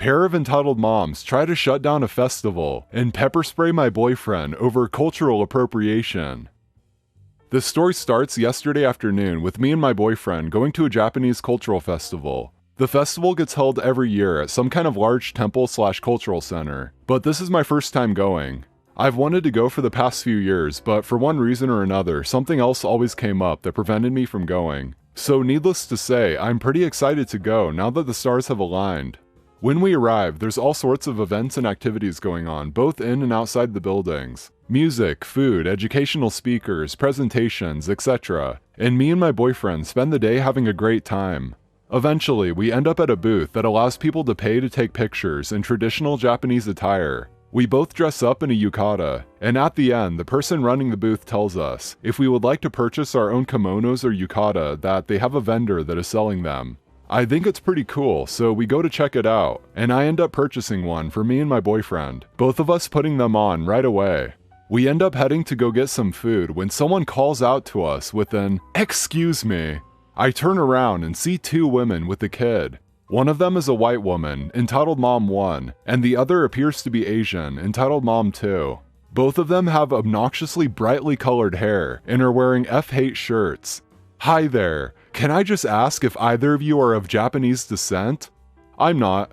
pair of entitled moms try to shut down a festival and pepper spray my boyfriend over cultural appropriation. The story starts yesterday afternoon with me and my boyfriend going to a Japanese cultural festival. The festival gets held every year at some kind of large temple/cultural center, but this is my first time going. I've wanted to go for the past few years, but for one reason or another, something else always came up that prevented me from going. So needless to say, I'm pretty excited to go now that the stars have aligned. When we arrive, there's all sorts of events and activities going on, both in and outside the buildings. Music, food, educational speakers, presentations, etc. And me and my boyfriend spend the day having a great time. Eventually, we end up at a booth that allows people to pay to take pictures in traditional Japanese attire. We both dress up in a yukata, and at the end, the person running the booth tells us if we would like to purchase our own kimonos or yukata, that they have a vendor that is selling them. I think it's pretty cool, so we go to check it out, and I end up purchasing one for me and my boyfriend, both of us putting them on right away. We end up heading to go get some food when someone calls out to us with an "Excuse me." I turn around and see two women with a kid. One of them is a white woman, entitled Mom 1, and the other appears to be Asian, entitled Mom 2. Both of them have obnoxiously brightly colored hair and are wearing F-hate shirts. Hi there, can I just ask if either of you are of Japanese descent? I'm not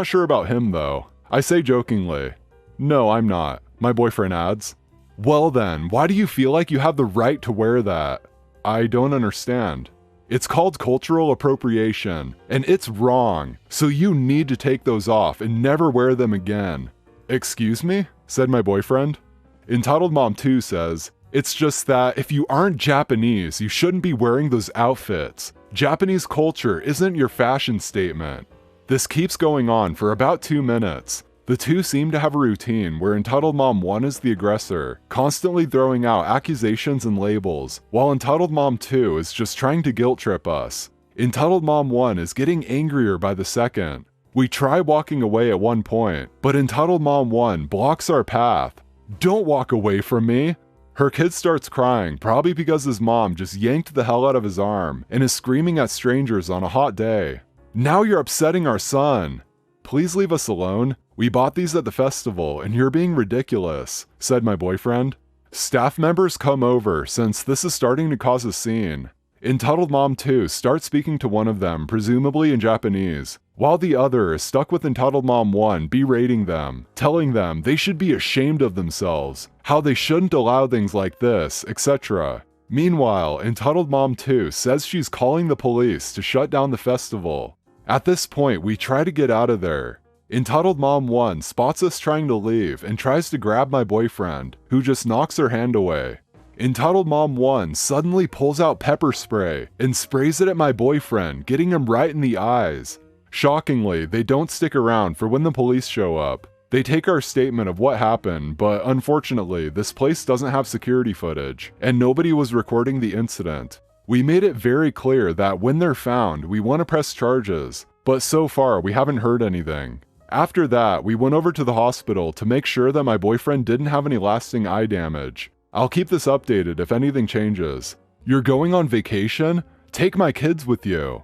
sure about him though. I say jokingly. No, I'm not, my boyfriend adds. Well then, why do you feel like you have the right to wear that? I don't understand. It's called cultural appropriation, and it's wrong, so you need to take those off and never wear them again. Excuse me? Said my boyfriend. Entitled Mom 2 says, it's just that if you aren't Japanese, you shouldn't be wearing those outfits. Japanese culture isn't your fashion statement. This keeps going on for about 2 minutes. The two seem to have a routine where entitled Mom 1 is the aggressor, constantly throwing out accusations and labels, while entitled Mom 2 is just trying to guilt trip us. Entitled Mom 1 is getting angrier by the second. We try walking away at one point, but entitled Mom 1 blocks our path. Don't walk away from me! Her kid starts crying, probably because his mom just yanked the hell out of his arm and is screaming at strangers on a hot day. Now you're upsetting our son! Please leave us alone. We bought these at the festival and you're being ridiculous, said my boyfriend. Staff members come over since this is starting to cause a scene. Entitled Mom 2 starts speaking to one of them, presumably in Japanese, while the other is stuck with entitled Mom 1 berating them, telling them they should be ashamed of themselves, how they shouldn't allow things like this, etc. Meanwhile, entitled Mom 2 says she's calling the police to shut down the festival. At this point, we try to get out of there. Entitled Mom 1 spots us trying to leave and tries to grab my boyfriend, who just knocks her hand away. Entitled Mom 1 suddenly pulls out pepper spray and sprays it at my boyfriend, getting him right in the eyes. Shockingly, they don't stick around for when the police show up. They take our statement of what happened, but unfortunately, this place doesn't have security footage, and nobody was recording the incident. We made it very clear that when they're found, we want to press charges, but so far we haven't heard anything. After that, we went over to the hospital to make sure that my boyfriend didn't have any lasting eye damage. I'll keep this updated if anything changes. You're going on vacation? Take my kids with you.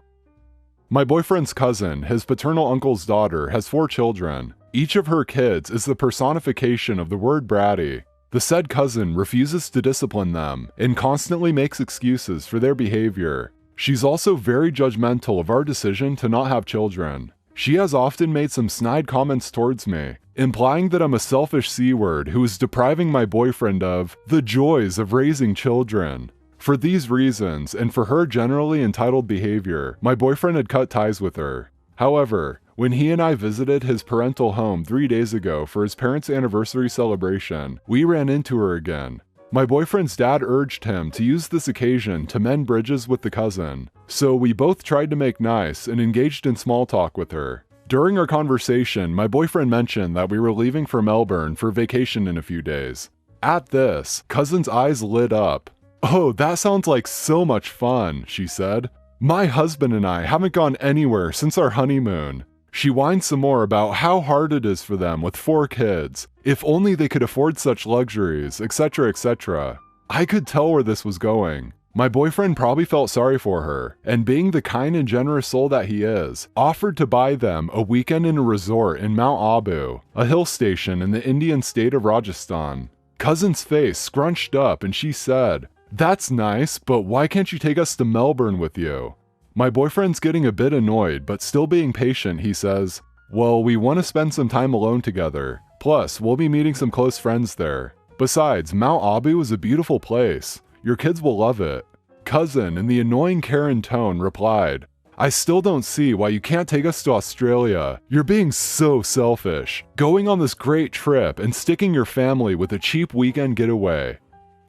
My boyfriend's cousin, his paternal uncle's daughter, has 4 children. Each of her kids is the personification of the word bratty. The said cousin refuses to discipline them and constantly makes excuses for their behavior. She's also very judgmental of our decision to not have children. She has often made some snide comments towards me, implying that I'm a selfish C-word who is depriving my boyfriend of the joys of raising children. For these reasons, and for her generally entitled behavior, my boyfriend had cut ties with her. However, when he and I visited his parental home 3 days ago for his parents' anniversary celebration, we ran into her again. My boyfriend's dad urged him to use this occasion to mend bridges with the cousin, so we both tried to make nice and engaged in small talk with her. During our conversation, my boyfriend mentioned that we were leaving for Melbourne for vacation in a few days. At this, cousin's eyes lit up. "Oh, that sounds like so much fun," she said. "My husband and I haven't gone anywhere since our honeymoon." She whines some more about how hard it is for them with 4 kids, if only they could afford such luxuries, etc., etc. I could tell where this was going. My boyfriend probably felt sorry for her, and being the kind and generous soul that he is, offered to buy them a weekend in a resort in Mount Abu, a hill station in the Indian state of Rajasthan. Cousin's face scrunched up and she said, "That's nice, but why can't you take us to Melbourne with you?" My boyfriend's getting a bit annoyed, but still being patient, he says, "Well, we want to spend some time alone together. Plus, we'll be meeting some close friends there. Besides, Mount Abu is a beautiful place. Your kids will love it." Cousin, in the annoying Karen tone, replied, "I still don't see why you can't take us to Australia. You're being so selfish, going on this great trip and sticking your family with a cheap weekend getaway."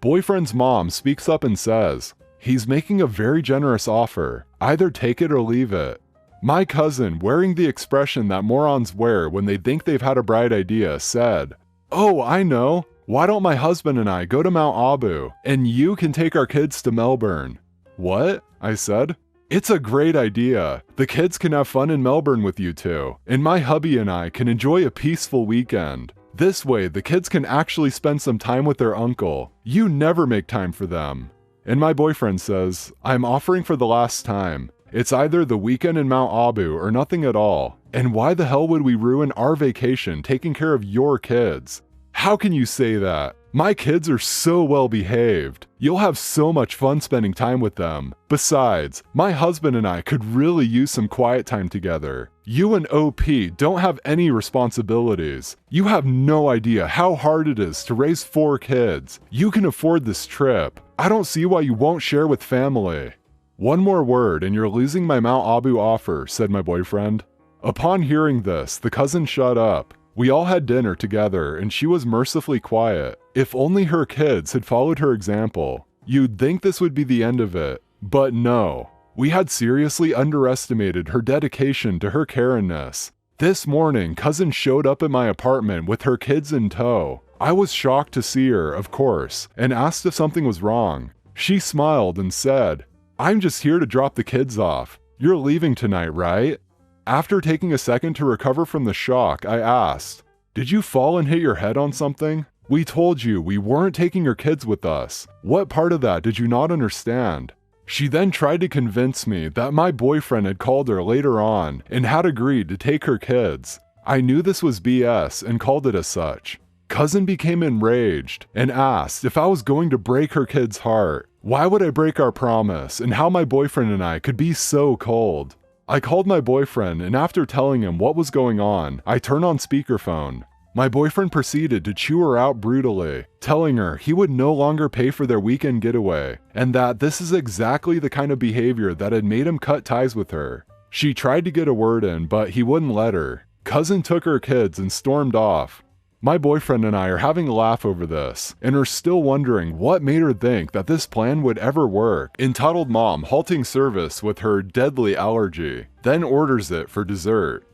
Boyfriend's mom speaks up and says, "He's making a very generous offer. Either take it or leave it." My cousin, wearing the expression that morons wear when they think they've had a bright idea, said, "Oh, I know. Why don't my husband and I go to Mount Abu, and you can take our kids to Melbourne?" "What?" I said. "It's a great idea. The kids can have fun in Melbourne with you two, and my hubby and I can enjoy a peaceful weekend. This way, the kids can actually spend some time with their uncle. You never make time for them." And my boyfriend says, "I'm offering for the last time. It's either the weekend in Mount Abu or nothing at all. And why the hell would we ruin our vacation taking care of your kids?" "How can you say that? My kids are so well behaved. You'll have so much fun spending time with them. Besides, my husband and I could really use some quiet time together. You and OP don't have any responsibilities. You have no idea how hard it is to raise 4 kids. You can afford this trip. I don't see why you won't share with family." "One more word and you're losing my Mount Abu offer," said my boyfriend. Upon hearing this, the cousin shut up. We all had dinner together and she was mercifully quiet. If only her kids had followed her example. You'd think this would be the end of it. But no. We had seriously underestimated her dedication to her Karenness. This morning, cousin showed up at my apartment with her kids in tow. I was shocked to see her, of course, and asked if something was wrong. She smiled and said, "I'm just here to drop the kids off. You're leaving tonight, right?" After taking a second to recover from the shock, I asked, "Did you fall and hit your head on something? We told you we weren't taking your kids with us. What part of that did you not understand?" She then tried to convince me that my boyfriend had called her later on and had agreed to take her kids. I knew this was BS and called it as such. Cousin became enraged and asked if I was going to break her kid's heart. Why would I break our promise, and how my boyfriend and I could be so cold? I called my boyfriend, and after telling him what was going on, I turned on speakerphone. My boyfriend proceeded to chew her out brutally, telling her he would no longer pay for their weekend getaway, and that this is exactly the kind of behavior that had made him cut ties with her. She tried to get a word in, but he wouldn't let her. Cousin took her kids and stormed off. My boyfriend and I are having a laugh over this, and are still wondering what made her think that this plan would ever work. Entitled mom halting service with her deadly allergy, then orders it for dessert.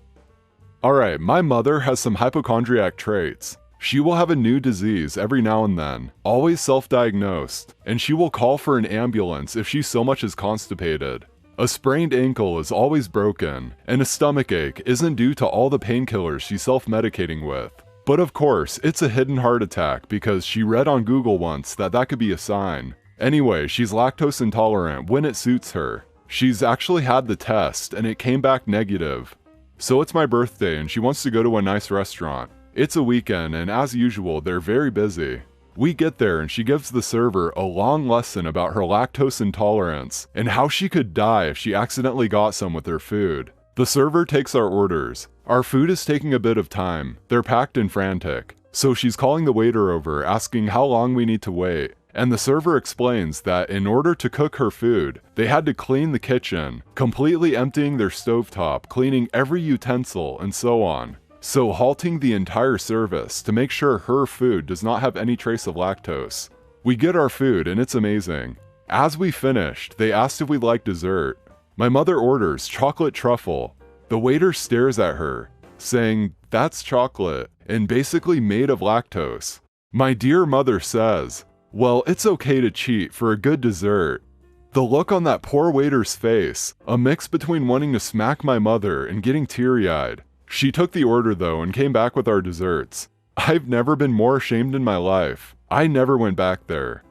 Alright, my mother has some hypochondriac traits. She will have a new disease every now and then, always self-diagnosed, and she will call for an ambulance if she so much as constipated. A sprained ankle is always broken, and a stomachache isn't due to all the painkillers she's self-medicating with. But of course, it's a hidden heart attack because she read on Google once that could be a sign. Anyway, she's lactose intolerant when it suits her. She's actually had the test and it came back negative. So it's my birthday and she wants to go to a nice restaurant. It's a weekend and as usual, they're very busy. We get there and she gives the server a long lesson about her lactose intolerance and how she could die if she accidentally got some with her food. The server takes our orders. Our food is taking a bit of time. They're packed and frantic. So she's calling the waiter over, asking how long we need to wait. And the server explains that in order to cook her food, they had to clean the kitchen, completely emptying their stovetop, cleaning every utensil, and so on. So halting the entire service to make sure her food does not have any trace of lactose. We get our food and it's amazing. As we finished, they asked if we'd like dessert. My mother orders chocolate truffle. The waiter stares at her, saying, "That's chocolate, and basically made of lactose." My dear mother says, "Well, it's okay to cheat for a good dessert." The look on that poor waiter's face, a mix between wanting to smack my mother and getting teary-eyed. She took the order though and came back with our desserts. I've never been more ashamed in my life. I never went back there.